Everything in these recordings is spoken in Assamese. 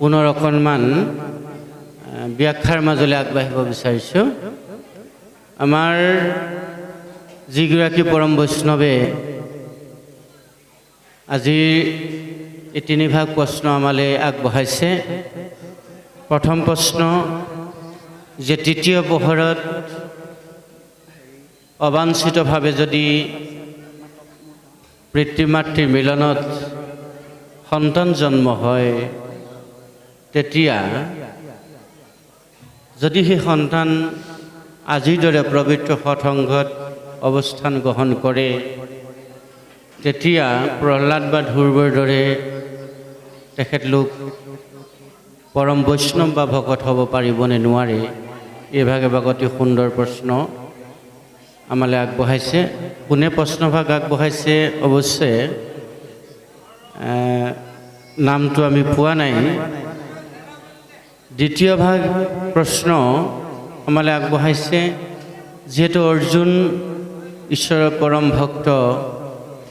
পুনৰ অকণমান ব্যাখ্যাৰ মাজলৈ আগবাঢ়িব বিচাৰিছোঁ। আমাৰ যিগৰাকী পৰম বৈষ্ণৱে আজিৰ এই তিনিভাগ প্ৰশ্ন আমালৈ আগবঢ়াইছে। প্ৰথম প্ৰশ্ন যে তৃতীয় প্ৰহৰত অবাঞ্ছিতভাৱে যদি পিতৃ মাতৃৰ মিলনত সন্তান জন্ম হয়, তেতিয়া যদি সেই সন্তান আজিৰ দৰে পবিত্ৰ সৎসংগত অৱস্থান গ্ৰহণ কৰে, তেতিয়া প্ৰহ্লাদ বা ধ্ৰুৱৰ দৰে তেখেতলোক পৰম বৈষ্ণৱ বা ভকত হ'ব পাৰিবনে নোৱাৰে? এইভাগ এভাগ অতি সুন্দৰ প্ৰশ্ন আমালৈ আগবঢ়াইছে। কোনে প্ৰশ্নভাগ আগবঢ়াইছে অৱশ্যে নামটো আমি পোৱা নাই। দ্বিতীয় ভাগ প্ৰশ্ন আমালৈ আগবঢ়াইছে যিহেতু অৰ্জুন ঈশ্বৰৰ পৰম ভক্ত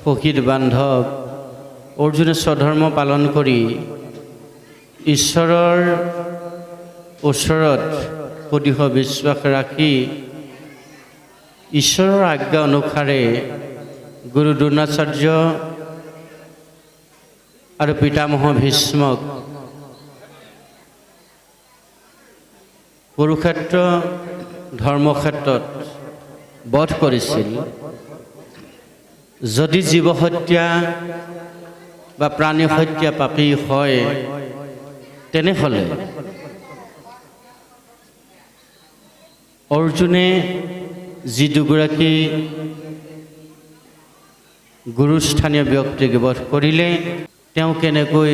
প্ৰকৃত বান্ধৱ, অৰ্জুনে স্বধৰ্ম পালন কৰি ঈশ্বৰৰ ওচৰত সুদৃঢ় বিশ্বাস ৰাখি ঈশ্বৰৰ আজ্ঞা অনুসাৰে গুৰু দ্ৰোণাচাৰ্য আৰু পিতামহ ভীষ্মক কুৰুক্ষেত্ৰ ধৰ্মক্ষেত্ৰত বধ কৰিছিল। যদি জীৱ হত্যা বা প্ৰাণী হত্যা পাপী হয়, তেনেহ'লে অৰ্জুনে যি দুগৰাকী গুৰুস্থানীয় ব্যক্তিক বধ কৰিলে, তেওঁ কেনেকৈ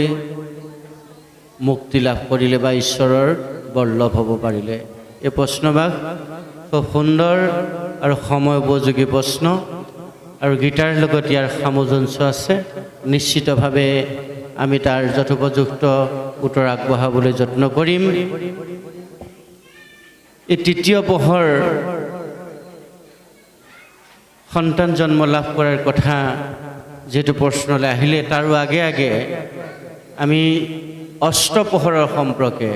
মুক্তি লাভ কৰিলে বা ঈশ্বৰৰ বল্লভ হ'ব পাৰিলে? এই প্ৰশ্নভাগ খুব সুন্দৰ আৰু সময় উপযোগী প্ৰশ্ন, আৰু গীতাৰ লগত ইয়াৰ সামঞ্জস্য আছে। নিশ্চিতভাৱে আমি তাৰ যথোপযুক্ত উত্তৰ আগবঢ়াবলৈ যত্ন কৰিম। এই তৃতীয় প্ৰহৰ সন্তান জন্ম লাভ কৰাৰ কথা যিহেতু প্ৰশ্নলৈ আহিলে, তাৰো আগে আগে আমি অষ্টপ্ৰহৰৰ সম্পৰ্কে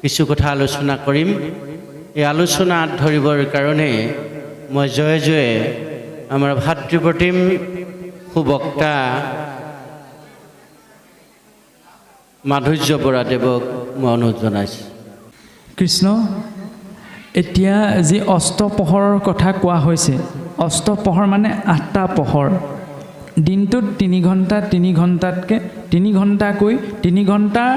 কিছু কথা আলোচনা কৰিম। এই আলোচনা হাত ধৰিবৰ কাৰণে মই জয়ে জয়ে আমাৰ ভাতৃপ্ৰতিম সুবক্তা মাধুৰ্য বৰাদেৱক মই অনুৰোধ জনাইছোঁ। কৃষ্ণ, এতিয়া যি অষ্টপ্ৰহৰৰ কথা কোৱা হৈছে, অষ্টপ্ৰহৰ মানে 8টা প্ৰহৰ। দিনটোত 3 ঘণ্টা 3 ঘণ্টাতকৈ 3 ঘণ্টাকৈ 3 ঘণ্টাৰ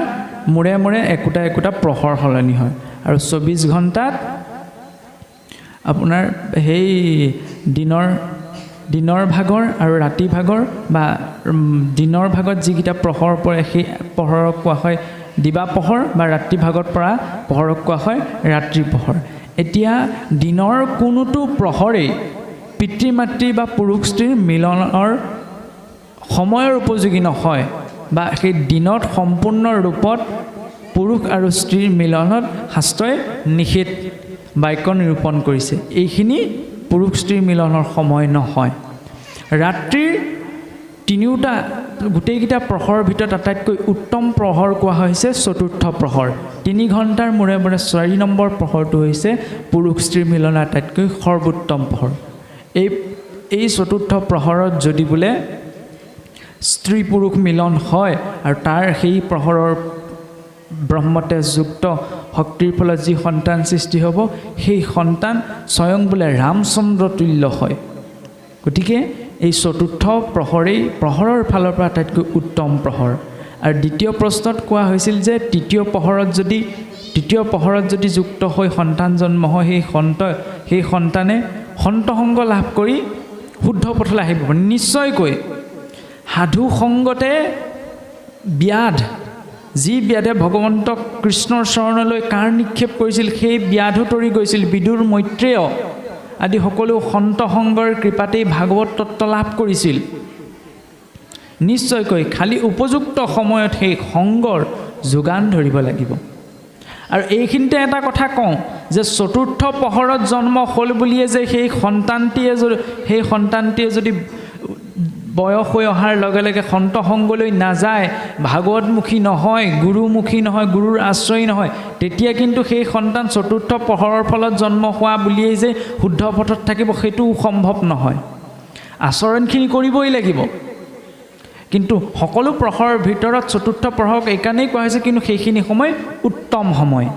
মূৰে মূৰে একোটা একোটা প্ৰহৰ সলনি হয়, আৰু 24 ঘণ্টাত আপোনাৰ সেই দিনৰ ভাগৰ আৰু ৰাতি ভাগৰ বা দিনৰ ভাগত যিকেইটা প্ৰহৰ পৰে সেই প্ৰহৰক কোৱা হয় দিবা প্ৰহৰ, বা ৰাতি ভাগত পৰা প্ৰহৰক কোৱা হয় ৰাত্ৰি প্ৰহৰ। এতিয়া দিনৰ কোনোটো প্ৰহৰেই পিতৃ মাতৃ বা পুৰুষ স্ত্ৰীৰ মিলনৰ সময়ৰ উপযোগী নহয়, বা সেই দিনত সম্পূৰ্ণ ৰূপত পুৰুষ আৰু স্ত্ৰীৰ মিলনত শাস্ত্ৰই নিষেধ বাক্য নিৰূপণ কৰিছে। এইখিনি পুৰুষ স্ত্ৰীৰ মিলনৰ সময় নহয়। ৰাত্ৰিৰ তিনিওটা গোটেইকেইটা প্ৰহৰৰ ভিতৰত আটাইতকৈ উত্তম প্ৰহৰ কোৱা হৈছে চতুৰ্থ প্ৰহৰ। 3 ঘণ্টাৰ মূৰে মূৰে 4 নম্বৰ প্ৰহৰটো হৈছে পুৰুষ স্ত্ৰীৰ মিলনৰ আটাইতকৈ সৰ্বোত্তম প্ৰহৰ। এই চতুৰ্থ প্ৰহৰত যদি বোলে স্ত্ৰী পুৰুষ মিলন হয়, আৰু তাৰ সেই প্ৰহৰৰ ব্ৰহ্মতেজযুক্ত শক্তিৰ ফলত যি সন্তান সৃষ্টি হ'ব, সেই সন্তান স্বয়ং বোলে ৰামচন্দ্ৰ তুল্য হয়। গতিকে এই চতুৰ্থ প্ৰহৰেই প্ৰহৰৰ ফালৰ পৰা আটাইতকৈ উত্তম প্ৰহৰ। আৰু দ্বিতীয় প্ৰশ্নত কোৱা হৈছিল যে তৃতীয় প্ৰহৰত যদি যুক্ত হৈ সন্তান জন্ম হয়, সেই সন্তানে সন্তসংগ লাভ কৰি শুদ্ধ পথলৈ আহিব। নিশ্চয়কৈ সাধু সংগতে ব্যাধ, যি ব্যাধে ভগৱন্তক কৃষ্ণৰ চৰণলৈ কাৰ নিক্ষেপ কৰিছিল, সেই ব্যাধো তৰি গৈছিল। বিদুৰ মৈত্ৰেয় আদি সকলো সন্ত সংগৰ কৃপাতেই ভাগৱত তত্ত্ব লাভ কৰিছিল। নিশ্চয়কৈ খালি উপযুক্ত সময়ত সেই সংগৰ যোগান ধৰিব লাগিব। আৰু এইখিনিতে এটা কথা কওঁ যে চতুৰ্থ প্ৰহৰত জন্ম হ'ল বুলিয়ে যে সেই সন্তানটিয়ে যদি বয়স হৈ অহাৰ লগে লগে সন্ত সংগলৈ নাযায়, ভাগৱতমুখী নহয়, গুৰুমুখী নহয়, গুৰুৰ আশ্ৰয়ী নহয়, তেতিয়া কিন্তু সেই সন্তান চতুৰ্থ প্ৰহৰৰ ফলত জন্ম হোৱা বুলিয়েই যে শুদ্ধ পথত থাকিব সেইটো সম্ভৱ নহয়। আচৰণখিনি কৰিবই লাগিব। কিন্তু সকলো প্ৰহৰৰ ভিতৰত চতুৰ্থ প্ৰহৰক এইকাৰণেই কোৱা হৈছে কিন্তু সেইখিনি সময় উত্তম সময়।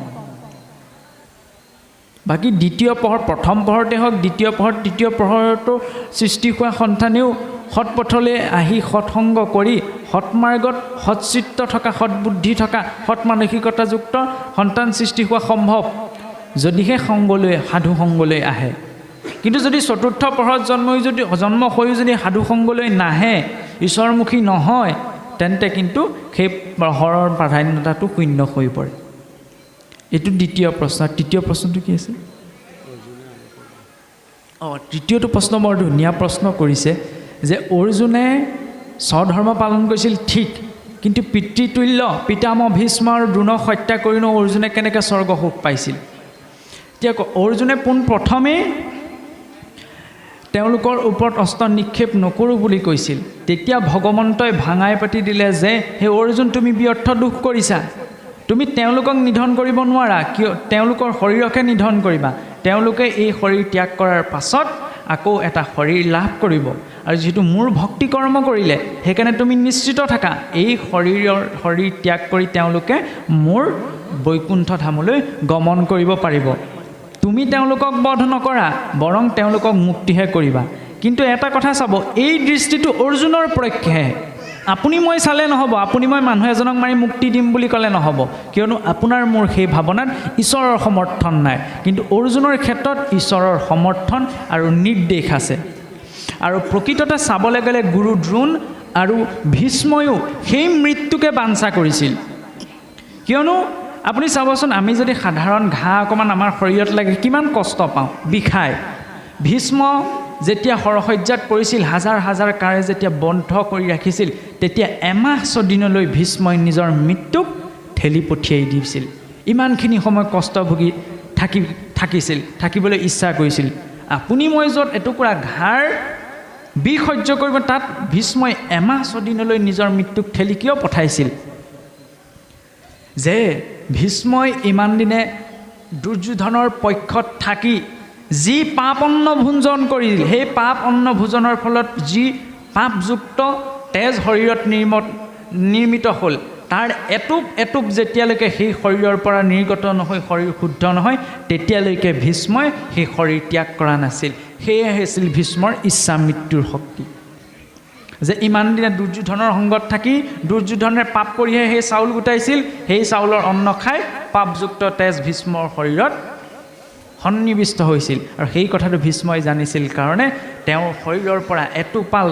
বাকী দ্বিতীয় প্ৰহৰ, প্ৰথম প্ৰহৰতে হওক, দ্বিতীয় প্ৰহৰ, তৃতীয় প্ৰহৰতো সৃষ্টি হোৱা সন্তানেও সৎপথলৈ আহি সৎসংগ কৰি সৎমাৰ্গত সৎচিত্ত থকা, সৎবুদ্ধি থকা, সৎ মানসিকতাযুক্ত সন্তান সৃষ্টি হোৱা সম্ভৱ যদিহে সংগলৈ, সাধু সংগলৈ আহে। কিন্তু যদি চতুৰ্থ প্ৰহৰত জন্ম হৈও যদি সাধু সংগলৈ নাহে, ঈশ্বৰমুখী নহয়, তেন্তে কিন্তু সেই প্ৰহৰৰ প্ৰাধান্যতাটো শূন্য হৈ পৰে। এইটো দ্বিতীয় প্ৰশ্ন। তৃতীয় প্ৰশ্নটো কি আছে? তৃতীয়টো প্ৰশ্ন বৰ ধুনীয়া প্ৰশ্ন কৰিছে যে অৰ্জুনে স্বধৰ্ম পালন কৰিছিল ঠিক, কিন্তু পিতৃতুল্য পিতামহ ভীষ্ম আৰু দ্ৰোণক হত্যা কৰিনো অৰ্জুনে কেনেকৈ স্বৰ্গ সুখ পাইছিল? এতিয়া অৰ্জুনে পোনপ্ৰথমে তেওঁলোকৰ ওপৰত অস্ত্ৰ নিক্ষেপ নকৰোঁ বুলি কৈছিল। তেতিয়া ভগৱন্তই ভাঙাই পাতি দিলে যে হে অৰ্জুন, তুমি ব্যৰ্থ দুখ কৰিছা, তুমি তেওঁলোকক নিধন কৰিব নোৱাৰা, কিয়? তেওঁলোকৰ শৰীৰকহে নিধন কৰিবা। তেওঁলোকে এই শৰীৰ ত্যাগ কৰাৰ পাছত আকৌ এটা শৰীৰ লাভ কৰিব, আৰু যিহেতু মোৰ ভক্তি কৰ্ম কৰিলে সেইকাৰণে তুমি নিশ্চিত থাকা, এই শৰীৰ ত্যাগ কৰি তেওঁলোকে মোৰ বৈকুণ্ঠ ধামলৈ গমন কৰিব পাৰিব। তুমি তেওঁলোকক বধ নকৰা, বৰং তেওঁলোকক মুক্তিহে কৰিবা। কিন্তু এটা কথা চাব, এই দৃষ্টিটো অৰ্জুনৰ পক্ষেহে। আপুনি মই চালে নহ'ব, আপুনি মই মানুহ এজনক মাৰি মুক্তি দিম বুলি ক'লে নহ'ব, কিয়নো আপোনাৰ মোৰ সেই ভাৱনাত ঈশ্বৰৰ সমৰ্থন নাই। কিন্তু অৰ্জুনৰ ক্ষেত্ৰত ঈশ্বৰৰ সমৰ্থন আৰু নিৰ্দেশ আছে। আৰু প্ৰকৃততে চাবলৈ গ'লে গুৰু দ্ৰোণ আৰু ভীষ্ময়ো সেই মৃত্যুকে বাঞ্ছা কৰিছিল। কিয়নো আপুনি চাবচোন, আমি যদি সাধাৰণ ঘাঁহ অকণমান আমাৰ শৰীৰত লাগে কিমান কষ্ট পাওঁ, বিষায়। ভীষ্ম যেতিয়া সৰসজ্জাত পৰিছিল, হাজাৰ হাজাৰ কাৰে যেতিয়া বন্ধ কৰি ৰাখিছিল, তেতিয়া এমাহ ছদিনলৈ ভীষ্মই নিজৰ মৃত্যুক ঠেলি পঠিয়াই দিছিল। ইমানখিনি সময় কষ্ট ভুগি থাকিবলৈ ইচ্ছা কৰিছিল। আপুনি মই য'ত এটুকুৰা ঘাঁৰ বিষ সহ্য কৰিব, তাত ভীষ্মই এমাহ ছদিনলৈ নিজৰ মৃত্যুক ঠেলি কিয় পঠাইছিল? যে ভীষ্মই ইমান দিনে দুৰ্যোধনৰ পক্ষত থাকি যি পাপ অন্ন ভোজন কৰিল, সেই পাপ অন্ন ভোজনৰ ফলত যি পাপযুক্ত তেজ শৰীৰত নিৰ্মিত হ'ল, তাৰ এটুপ এটুপ যেতিয়ালৈকে সেই শৰীৰৰ পৰা নিৰ্গত নহয়, শৰীৰ শুদ্ধ নহয়, তেতিয়ালৈকে ভীষ্মই সেই শৰীৰ ত্যাগ কৰা নাছিল। সেয়ে হৈছিল ভীষ্মৰ ইচ্ছা মৃত্যুৰ শক্তি। যে ইমান দিনে দুৰ্যোধনৰ সংগত থাকি দুৰ্যোধনে পাপ কৰিহে সেই চাউল গোটাইছিল, সেই চাউলৰ অন্ন খাই পাপযুক্ত তেজ ভীষ্মৰ শৰীৰত সন্নিৱিষ্ট হৈছিল। আৰু সেই কথাটো ভীষ্মই জানিছিল কাৰণে তেওঁৰ শৰীৰৰ পৰা এটোপাল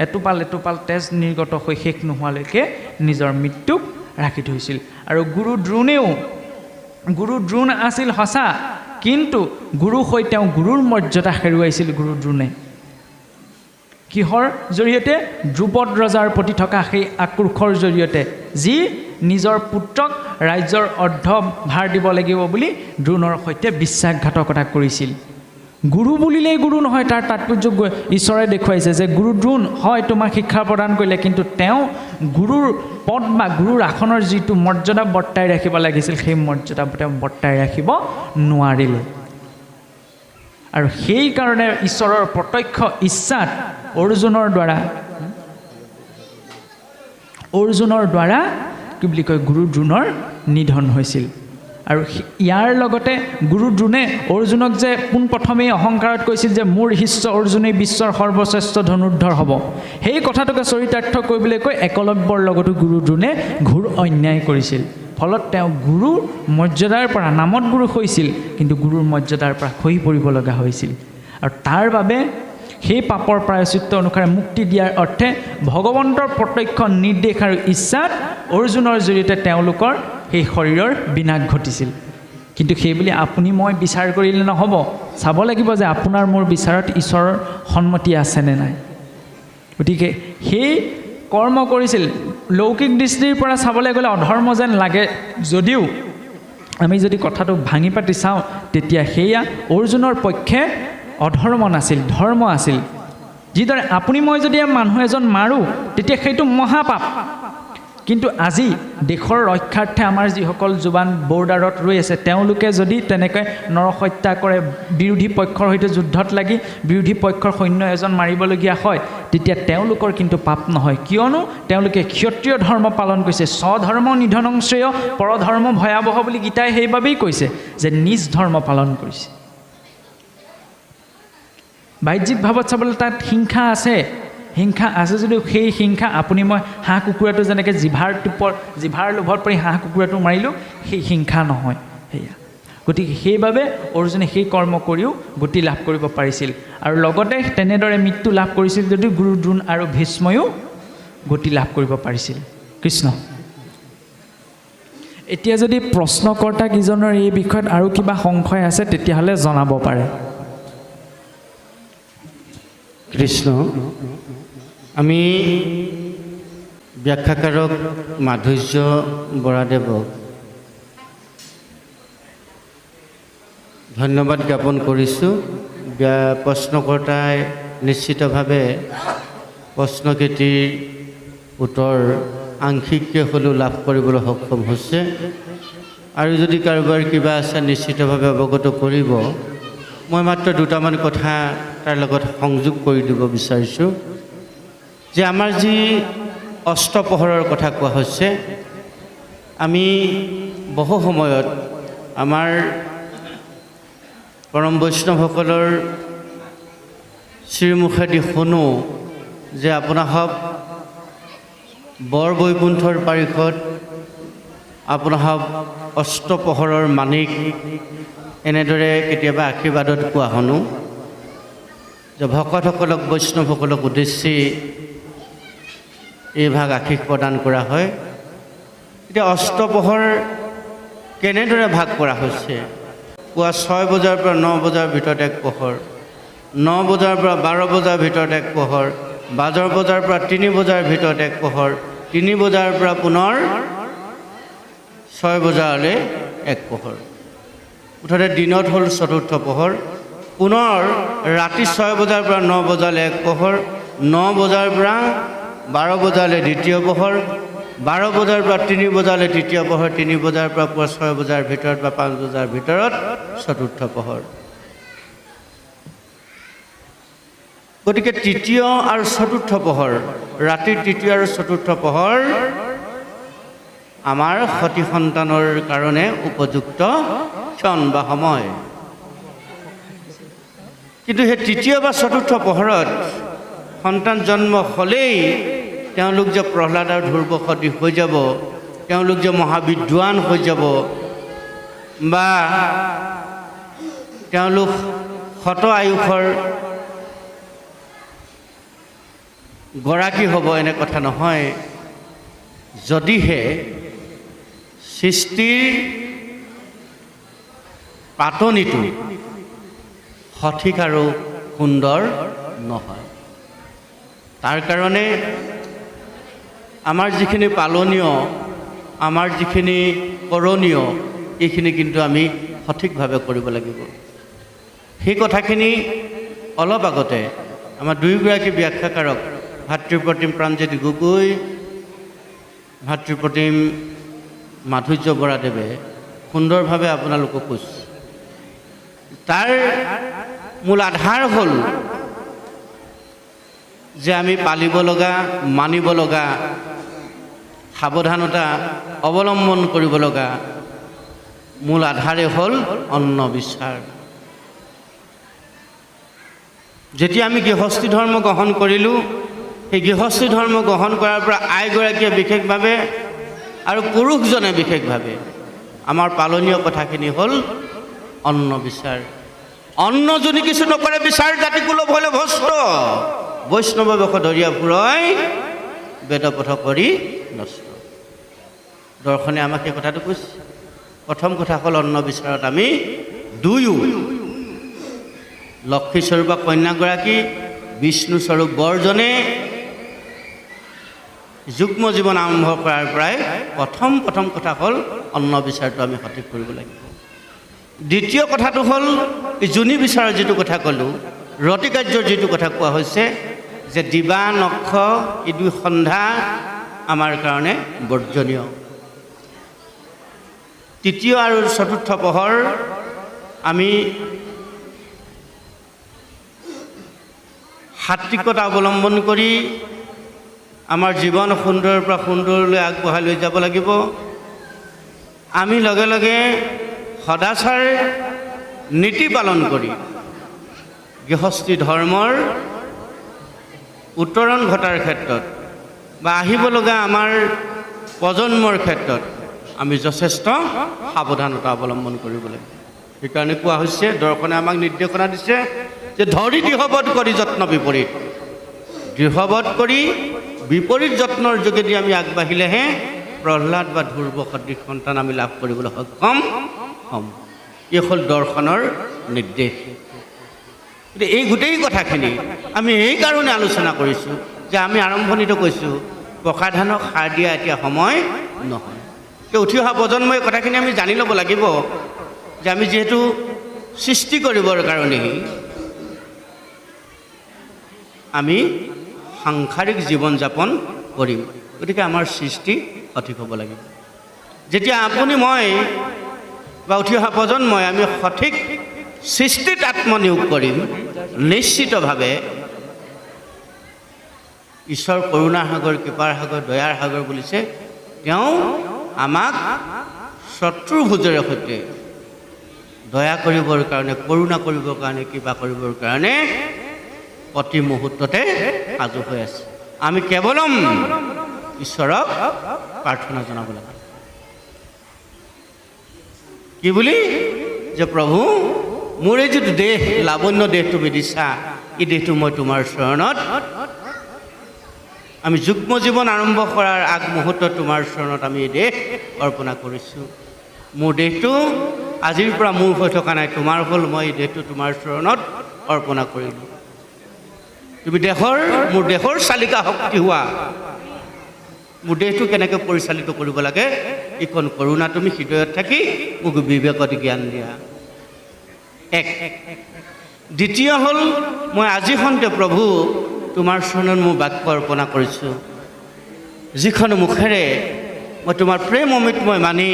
এটোপাল তেজ নিৰ্গত হৈ শেষ নোহোৱালৈকে নিজৰ মৃত্যুক ৰাখি থৈছিল। আৰু গুৰু দ্ৰোণ আছিল সঁচা, কিন্তু গুৰু হৈ তেওঁ গুৰুৰ মৰ্যাদা হেৰুৱাইছিল গুৰু দ্ৰোণে। কিহৰ জৰিয়তে? ধ্ৰুপদ ৰজাৰ প্ৰতি থকা সেই আক্ৰোশৰ জৰিয়তে, যি নিজৰ পুত্ৰক ৰাজ্যৰ অৰ্ধভাৰ দিব লাগিব বুলি দ্ৰোণৰ সৈতে বিশ্বাসঘাতকতা কৰিছিল। গুৰু বুলিলেই গুৰু নহয়, তাৰ তাৎপৰ্য ঈশ্বৰে দেখুৱাইছে যে গুৰু দ্ৰোণ হয় তোমাক শিক্ষা প্ৰদান কৰিলে, কিন্তু তেওঁ গুৰুৰ পদ বা গুৰুৰ আসনৰ যিটো মৰ্যাদা বৰ্তাই ৰাখিব লাগিছিল, সেই মৰ্যাদা তেওঁ বৰ্তাই ৰাখিব নোৱাৰিলে। আৰু সেইকাৰণে ঈশ্বৰৰ প্ৰত্যক্ষ ইচ্ছাত অৰ্জুনৰ দ্বাৰা কি বুলি কয়, গুৰু দ্ৰোণৰ নিধন হৈছিল। আৰু ইয়াৰ লগতে গুৰু দ্ৰোণে অৰ্জুনক যে পোনপ্ৰথমেই অহংকাৰত কৈছিল যে মোৰ শিষ্য অৰ্জুনেই বিশ্বৰ সৰ্বশ্ৰেষ্ঠ ধনুৰ্ধৰ হ'ব, সেই কথাটোকে চৰিতাৰ্থ কৰিবলৈ কৈ একলব্যৰ লগতো গুৰু দ্ৰোণে ঘোৰ অন্যায় কৰিছিল। ফলত তেওঁ গুৰুৰ মৰ্যাদাৰ পৰা, নামত গুৰু হৈছিল কিন্তু গুৰুৰ মৰ্যাদাৰ পৰা খহি পৰিব লগা হৈছিল। আৰু তাৰ বাবে সেই পাপৰ প্ৰায়শ্চিত্ত অনুসাৰে মুক্তি দিয়াৰ অৰ্থে ভগৱন্তৰ প্ৰত্যক্ষ নিৰ্দেশ আৰু ইচ্ছাত অৰ্জুনৰ জৰিয়তে তেওঁলোকৰ সেই শৰীৰৰ বিনাশ ঘটিছিল। কিন্তু সেইবুলি আপুনি মই বিচাৰ কৰিলে নহ'ব, চাব লাগিব যে আপোনাৰ মোৰ বিচাৰত ঈশ্বৰৰ সন্মতি আছেনে নাই। গতিকে সেই কৰ্ম কৰিছিল। লৌকিক দৃষ্টিৰ পৰা চাবলৈ গ'লে অধৰ্ম যেন লাগে যদিও আমি যদি কথাটো ভাঙি পাতি চাওঁ, তেতিয়া সেয়া অৰ্জুনৰ পক্ষে অধৰ্ম নাছিল, ধৰ্ম আছিল। যিদৰে আপুনি মই যদি মানুহ এজন মাৰোঁ তেতিয়া সেইটো মহাপাপ কিন্তু আজি দেশৰ ৰক্ষাৰ্থে আমাৰ যিসকল জোৱান বৰ্ডাৰত ৰৈ আছে তেওঁলোকে যদি তেনেকৈ নৰহত্যা কৰে বিৰোধী পক্ষৰ সৈতে যুদ্ধত লাগি বিৰোধী পক্ষৰ সৈন্য এজন মাৰিবলগীয়া হয় তেতিয়া তেওঁলোকৰ কিন্তু পাপ নহয় কিয়নো তেওঁলোকে ক্ষত্ৰিয় ধৰ্ম পালন কৰিছে স্বধৰ্ম নিধনং শ্ৰেয় পৰধৰ্ম ভয়াৱহ বুলি গীতাই সেইবাবেই কৈছে যে নিজ ধৰ্ম পালন কৰিছে বাহ্যিক ভাৱত চাবলৈ তাত হিংসা আছে যদিও সেই হিংসা আপুনি মই হাঁহ কুকুৰাটো যেনেকৈ জিভাৰ লোভত পৰি হাঁহ কুকুৰাটো মাৰিলোঁ সেই হিংসা নহয় সেয়া গতিকে সেইবাবে অৰ্জুনে সেই কৰ্ম কৰিও গতি লাভ কৰিব পাৰিছিল আৰু লগতে তেনেদৰে মৃত্যু লাভ কৰিছিল যদিও গুৰু দ্ৰোণ আৰু ভীষ্ময়ো গতি লাভ কৰিব পাৰিছিল কৃষ্ণ এতিয়া যদি প্ৰশ্নকৰ্তাকেইজনৰ এই বিষয়ত আৰু কিবা সংশয় আছে তেতিয়াহ'লে জনাব পাৰে কৃষ্ণ আমি ব্যাখ্যাকাৰক মাধুৰ্য বৰাদেৱক ধন্যবাদ জ্ঞাপন কৰিছোঁ প্ৰশ্নকৰ্তাই নিশ্চিতভাৱে প্ৰশ্নকেইটিৰ উত্তৰ আংশিককৈ হ'লেও লাভ কৰিবলৈ সক্ষম হৈছে আৰু যদি কাৰোবাৰ কিবা আছে নিশ্চিতভাৱে অৱগত কৰিব মই মাত্ৰ দুটামান কথা তাৰ লগত সংযোগ কৰি দিব বিচাৰিছোঁ যে আমাৰ যি অস্তপহৰৰ কথা কোৱা হৈছে আমি বহু সময়ত আমাৰ পৰম বৈষ্ণৱসকলৰ শ্ৰীমুখেদি শুনো যে আপোনাহক বৰ বৈকুণ্ঠৰ পাৰিষদ আপোনাহক অস্তপহৰৰ মানিক এনেদৰে কেতিয়াবা আশীৰ্বাদত কোৱা শুনো যে ভকতসকলক বৈষ্ণৱসকলক উদ্দেশ্যি এই ভাগ আশীষ প্ৰদান কৰা হয় এতিয়া অস্তপহৰ কেনেদৰে ভাগ কৰা হৈছে পুৱা 6 বজাৰ পৰা 9 বজাৰ ভিতৰত এক পহৰ 9 বজাৰ পৰা 12 বজাৰ ভিতৰত এক পহৰ 12 বজাৰ পৰা 3 বজাৰ ভিতৰত এক পহৰ 3 বজাৰ পৰা পুনৰ 6 বজালৈ এক পহৰ মুঠতে দিনত হ'ল চতুৰ্থ পহৰ পুনৰ ৰাতি 6 বজাৰ পৰা 9 বজালৈ এক পহৰ 9 বজাৰ পৰা 12 বজালৈ দ্বিতীয় পহৰ 12 বজাৰ পৰা 3 বজালৈ তৃতীয় পহৰ 3 বজাৰ পৰা পুৱা 6 বজাৰ ভিতৰত বা 5 বজাৰ ভিতৰত চতুৰ্থ পহৰ গতিকে তৃতীয় আৰু চতুৰ্থ পহৰ ৰাতিৰ তৃতীয় আৰু চতুৰ্থ পহৰ আমাৰ সতি সন্তানৰ কাৰণে উপযুক্ত ক্ষণ বা সময় কিন্তু সেই তৃতীয় বা চতুৰ্থ পহৰত সন্তান জন্ম হ'লেই তেওঁলোক যে প্ৰহ্লাদ আৰু ধ্ৰুৱ সদৃশ হৈ যাব তেওঁলোক যে মহাবিদ্বান হৈ যাব বা তেওঁলোক শত আয়ুষৰ গৰাকী হ'ব এনে কথা নহয় যদিহে সৃষ্টিৰ পাতনিটো সঠিক আৰু সুন্দৰ নহয় তাৰ কাৰণে আমাৰ যিখিনি পালনীয় আমাৰ যিখিনি কৰণীয় এইখিনি কিন্তু আমি সঠিকভাৱে কৰিব লাগিব সেই কথাখিনি অলপ আগতে আমাৰ দুয়োগৰাকী ব্যাখ্যাকাৰক ভাতৃপ্ৰতিম প্ৰাণজ্যোতি গগৈ ভাতৃপ্ৰতিম মাধুৰ্য বৰাদেৱে সুন্দৰভাৱে আপোনালোকক কৈছে তাৰ মূল আধাৰ হ'ল যে আমি পালিব লগা মানিব লগা সাৱধানতা অৱলম্বন কৰিব লগা মূল আধাৰে হ'ল অন্ন বিচাৰ যেতিয়া আমি গৃহস্থী ধৰ্ম গ্ৰহণ কৰিলোঁ সেই গৃহস্থী ধৰ্ম গ্ৰহণ কৰাৰ পৰা আইগৰাকীয়ে বিশেষভাৱে আৰু পুৰুষজনে বিশেষভাৱে আমাৰ পালনীয় কথাখিনি হ'ল অন্ন বিচাৰ অন্ন যদি কিছু নকৰে বিচাৰ জাতি কুলভ হ'লে ভস্ত বৈষ্ণৱ বেশ ধৰিয়া ফুৰাই বেদপথ কৰি নষ্ট দৰ্শনে আমাক সেই কথাটো কৈছে প্ৰথম কথা হ'ল অন্ন বিচাৰত আমি দুয়ো লক্ষ্মীস্বৰূপ কন্যাগৰাকী বিষ্ণুস্বৰূপ বৰজনে যুগ্ম জীৱন আৰম্ভ কৰাৰ পৰাই প্ৰথম কথা হ'ল অন্ন বিচাৰটো আমি সঠিক কৰিব লাগিব দ্বিতীয় কথাটো হ'ল যোনি বিচাৰৰ যিটো কথা ক'লোঁ ৰতি কাৰ্যৰ যিটো কথা কোৱা হৈছে যে দিবা নক্ষ এই দুই সন্ধ্যা আমাৰ কাৰণে বৰ্জনীয়। তৃতীয় আৰু চতুৰ্থ পহৰ আমি সাত্বিকতা অৱলম্বন কৰি আমাৰ জীৱন সুন্দৰৰ পৰা সুন্দৰলৈ আগবঢ়াই লৈ যাব লাগিব। আমি লগে লগে সদাচাৰ নীতি পালন কৰি গৃহস্থী ধৰ্মৰ উত্তৰণ ঘটাৰ ক্ষেত্ৰত বা আহিব লগা আমাৰ প্ৰজন্মৰ ক্ষেত্ৰত আমি যথেষ্ট সাৱধানতা অৱলম্বন কৰিব লাগিব। সেইকাৰণে কোৱা হৈছে, দৰ্শনে আমাক নিৰ্দেশনা দিছে যে ধৰি দৃঢ়বধ কৰি যত্ন বিপৰীত, দৃঢ়বধ কৰি বিপৰীত যত্নৰ যোগেদি আমি আগবাঢ়িলেহে প্ৰহ্লাদ বা ধ্ৰুৱ সদৃশ সন্তান আমি লাভ কৰিবলৈ সক্ষম হ'ম। এই হ'ল দৰ্শনৰ নিৰ্দেশ। গতিকে এই গোটেই কথাখিনি আমি এইকাৰণে আলোচনা কৰিছোঁ যে আমি আৰম্ভণিতে কৈছোঁ পকা ধানক সাৰ দিয়া এতিয়া সময় নহয়। উঠি অহা প্ৰজন্মই কথাখিনি আমি জানি ল'ব লাগিব যে আমি যিহেতু সৃষ্টি কৰিবৰ কাৰণেই আমি সাংসাৰিক জীৱন যাপন কৰিম, গতিকে আমাৰ সৃষ্টি সঠিক হ'ব লাগিব। যেতিয়া আপুনি মই বা উঠি অহা প্ৰজন্মই আমি সঠিক সৃষ্টিত আত্মনিয়োগ কৰিম, নিশ্চিতভাৱে ঈশ্বৰ কৰোণাৰ সাগৰ, কৃপাৰ সাগৰ, দয়াৰ সাগৰ বুলিছে, তেওঁ আমাক শত্ৰু ভোজেৰে সৈতে দয়া কৰিবৰ কাৰণে, কৰোণা কৰিবৰ কাৰণে, কৃপা কৰিবৰ কাৰণে প্ৰতি মুহূৰ্ততে সাজু হৈ আছে। আমি কেৱলম ঈশ্বৰক প্ৰাৰ্থনা জনাব লাগে। কি বুলি? যে প্ৰভু, মোৰ এই যিটো দেহ, লাৱণ্য দেহ তুমি দিছা, এই দেহটো মই তোমাৰ চৰণত, আমি যুগ্ম জীৱন আৰম্ভ কৰাৰ আগমুহূৰ্তত তোমাৰ চৰণত আমি এই দেহ অৰ্পণা কৰিছোঁ। মোৰ দেহটো আজিৰ পৰা মোৰ হৈ থকা নাই, তোমাৰ হ'ল। মই এই দেহটো তোমাৰ চৰণত অৰ্পণা কৰিলোঁ। তুমি মোৰ দেহৰ চালিকা শক্তি হোৱা, মোৰ দেহটো কেনেকৈ পৰিচালিত কৰিব লাগে, এইখন কৰোণা তুমি হৃদয়ত থাকি মোক বিবেকত জ্ঞান দিয়া। এক। দ্বিতীয় হ'ল, মই আজি সন্তে প্ৰভু তোমাৰ চৰণত মোৰ বাক্য অৰ্পণা কৰিছোঁ, যিখন মুখেৰে মই তোমাৰ প্ৰেম অমৃত মই মানি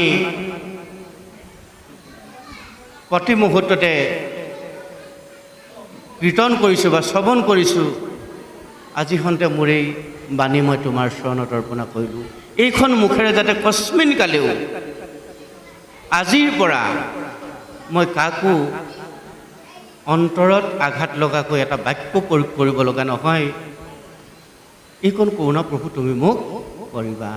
প্ৰতি মুহূৰ্ততে কীৰ্তন কৰিছোঁ বা শ্ৰৱণ কৰিছোঁ। আজি সন্তে মোৰ এই বাণী মই তোমাৰ চৰণত অৰ্পণা কৰিলোঁ। এইখন মুখেৰে যাতে কস্মিন কালেও আজিৰ পৰা মই কাকো অন্তৰত আঘাত লগাকৈ এটা বাক্য প্ৰয়োগ কৰিব লগা নহয়। এইখন কৰোণা প্ৰভু তুমি মোক কৰিবা।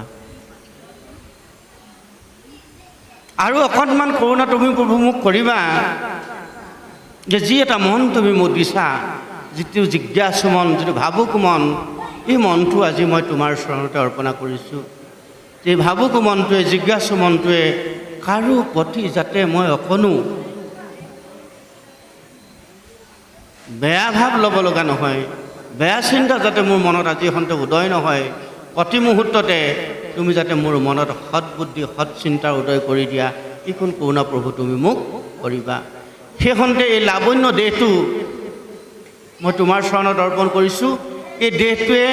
আৰু অকণমান কৰোণা তুমি প্ৰভু মোক কৰিবা, যে যি এটা মন তুমি মোক দিছা, যিটো জিজ্ঞাসু মন, যিটো ভাবুক মন, এই মনটো আজি মই তোমাৰ চৰণতে অৰ্পণা কৰিছোঁ। এই ভাবুক মনটোৱে, জিজ্ঞাসু মনটোৱে কাৰো প্ৰতি যাতে মই অকণো বেয়া ভাৱ ল'ব লগা নহয়, বেয়া চিন্তা যাতে মোৰ মনত আজি সন্তে উদয় নহয়। প্ৰতি মুহূৰ্ততে তুমি যাতে মোৰ মনত সৎবুদ্ধি, সৎ চিন্তাৰ উদয় কৰি দিয়া, এইখন কৰোণা প্ৰভু তুমি মোক কৰিবা। সেইখনতে এই লাৱণ্য দেহটো মই তোমাৰ চৰণত অৰ্পণ কৰিছোঁ। এই দেহটোৱে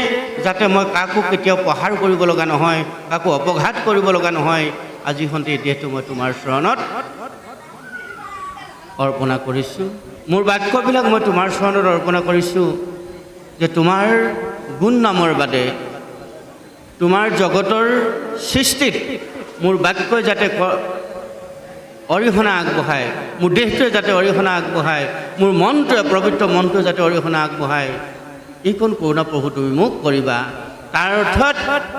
যাতে মই কাকো কেতিয়াও প্ৰহাৰ কৰিব লগা নহয়, কাকো অপঘাত কৰিব লগা নহয়। আজি সন্তে এই দেহটো মই তোমাৰ চৰণত অৰ্পণা কৰিছোঁ। মোৰ বাক্যবিলাক মই তোমাৰ চৰণত অৰ্পণা কৰিছোঁ, যে তোমাৰ গুণ নামৰ বাদে তোমাৰ জগতৰ সৃষ্টিত মোৰ বাক্যই যাতে অৰিহণা আগবঢ়ায়, মোৰ দেহটোৱে যাতে অৰিহণা আগবঢ়ায়, মোৰ মনটোৱে, পবিত্ৰ মনটোৱে যাতে অৰিহণা আগবঢ়ায়, এইখন কৰোণা প্ৰভু তুমি মোক কৰিবা। তাৰ অৰ্থত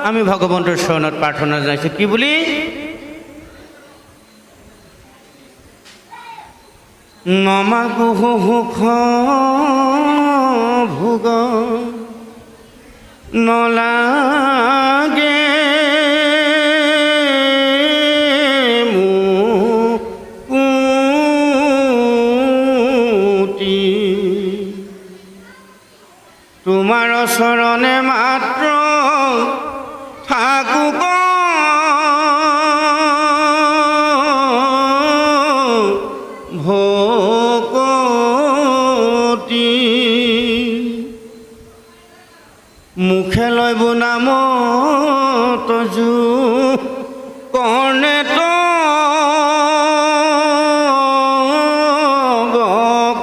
আমি ভগৱন্তৰ চৰণত প্ৰাৰ্থনা জনাইছোঁ। কি বুলি? নমাগো সুখ ভোগ নলাগে মুকুতি, তোমাৰ চৰণে মাত্ৰ থাকোঁ ভকতি। তজু কৰ্ণে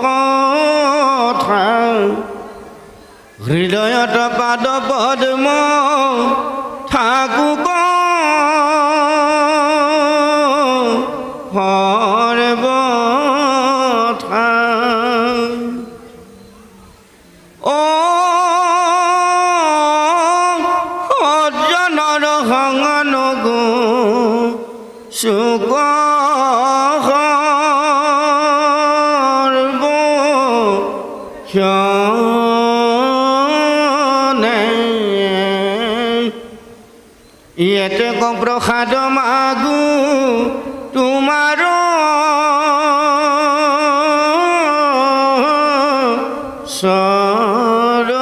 কথা হৃদয়ত পাদ পদ্ম থাকু সৰ্বথা অ সজ্জনৰ সংগনগু সুখ ইয়েতে প্ৰসাদ মাগু তোমাৰ চৰণে।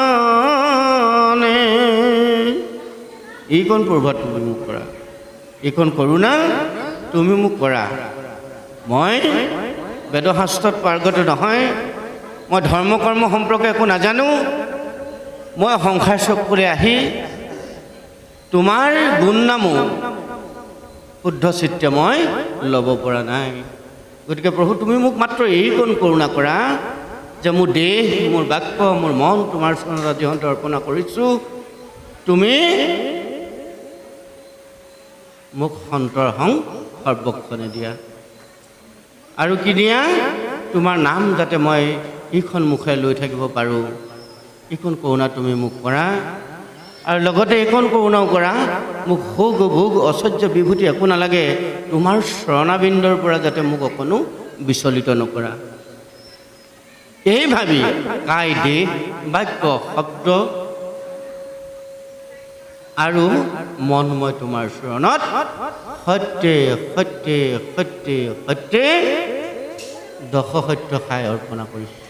এইকণ প্ৰভুত তুমি মোক কৰা, এইকণ কৰোণা তুমি মোক কৰা। মই বেদশাস্ত্ৰত পাৰ্গত নহয়, মই ধৰ্ম কৰ্ম সম্পৰ্কে একো নাজানো। মই সংসাৰ চকুৰে আহি তোমাৰ গুণ নামো শুদ্ধ চিত্তে মই ল'ব পৰা নাই। গতিকে প্ৰভু তুমি মোক মাত্ৰ এইকণ কৰোণা কৰা যে মোৰ দেহ, মোৰ বাক্য, মোৰ মন তোমাৰ চৰণত যিহন্ত অৰ্পণা কৰিছোঁ, তুমি মোক সন্তৰ হং সৰ্বক্ষণে দিয়া। আৰু কি দিয়া? তোমাৰ নাম যাতে মই ইখন মুখে লৈ থাকিব পাৰোঁ, এইকণ কৰোণা তুমি মোক কৰা। আৰু লগতে এইকণ কৰোণাও কৰা, মোক ভোগ ভোগ অসহ্য বিভূতি একো নালাগে, তোমাৰ শৰণাবিন্দৰ পৰা যাতে মোক অকণো বিচলিত নকৰা। এই ভাবি কায় দেহ বাক্য শব্দ আৰু মন মই তোমাৰ চৰণত সত্যে সত্যে সত্যে সত্যে দশসত্য খাই অৰ্পণা কৰিছোঁ।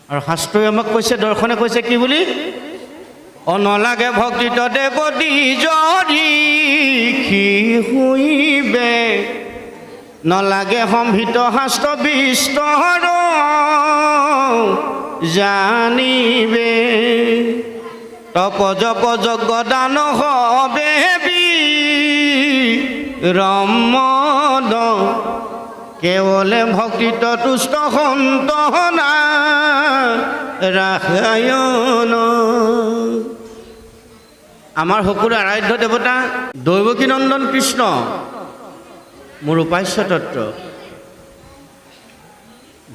আৰু শাস্ত্ৰই আমাক কৈছে, দৰ্শনে কৈছে কি বুলি? অনলাগে ভক্তিত দেৱতী যদি শুইবে, নলাগে সম্ভিত শাস্ত্ৰ বিস্তৰ জানিবে, তপ জপ যজ্ঞ দান হবে ৰমদ, কেৱলে ভক্তিত তুষ্ট সন্তনা ৰাসায়ন। আমাৰ সকলো আৰাধ্য দেৱতা দৈৱকী নন্দন কৃষ্ণ মোৰ উপাস্য তত্ত্ব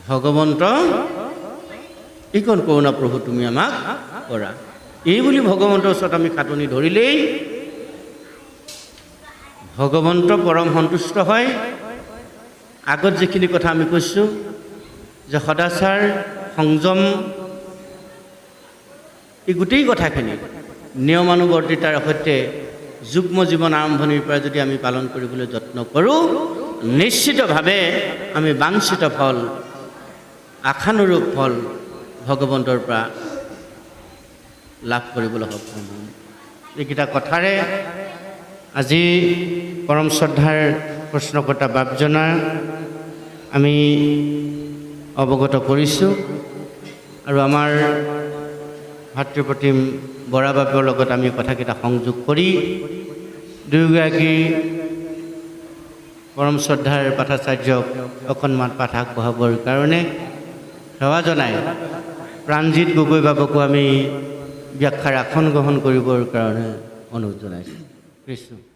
ভগৱন্ত, এইকণ কৰোণা প্ৰভু তুমি আমাক কৰা। এই বুলি ভগৱন্তৰ ওচৰত আমি খাটনি ধৰিলেই ভগৱন্ত পৰম সন্তুষ্ট হয়। আগত যিখিনি কথা আমি কৈছোঁ যে সদাচাৰ সংযম, এই গোটেই কথাখিনি নিয়মানুৱৰ্তিতাৰ সৈতে যুগ্ম জীৱন আৰম্ভণিৰ পৰা যদি আমি পালন কৰিবলৈ যত্ন কৰোঁ, নিশ্চিতভাৱে আমি বাঞ্ছিত ফল, আশানুৰূপ ফল ভগৱন্তৰ পৰা লাভ কৰিবলৈ সক্ষম হ'ম। এইকেইটা কথাৰে আজি পৰম শ্ৰদ্ধাৰ প্ৰশ্নকৰ্তা বাপজনা আমি অৱগত কৰিছোঁ। আৰু আমাৰ ভাতৃপ্ৰতিম বৰা বাপৰ লগত আমি কথাকেইটা সংযোগ কৰি দুয়োগৰাকী পৰম শ্ৰদ্ধাৰ পাঠাচাৰ্যক অকণমান পাঠ আগবঢ়াবৰ কাৰণে সেৱা জনাই প্ৰাণজিৎ গগৈ বাবুকো আমি ব্যাখ্যাৰ আসন গ্ৰহণ কৰিবৰ কাৰণে অনুৰোধ জনাইছোঁ। কৃষ্ণ।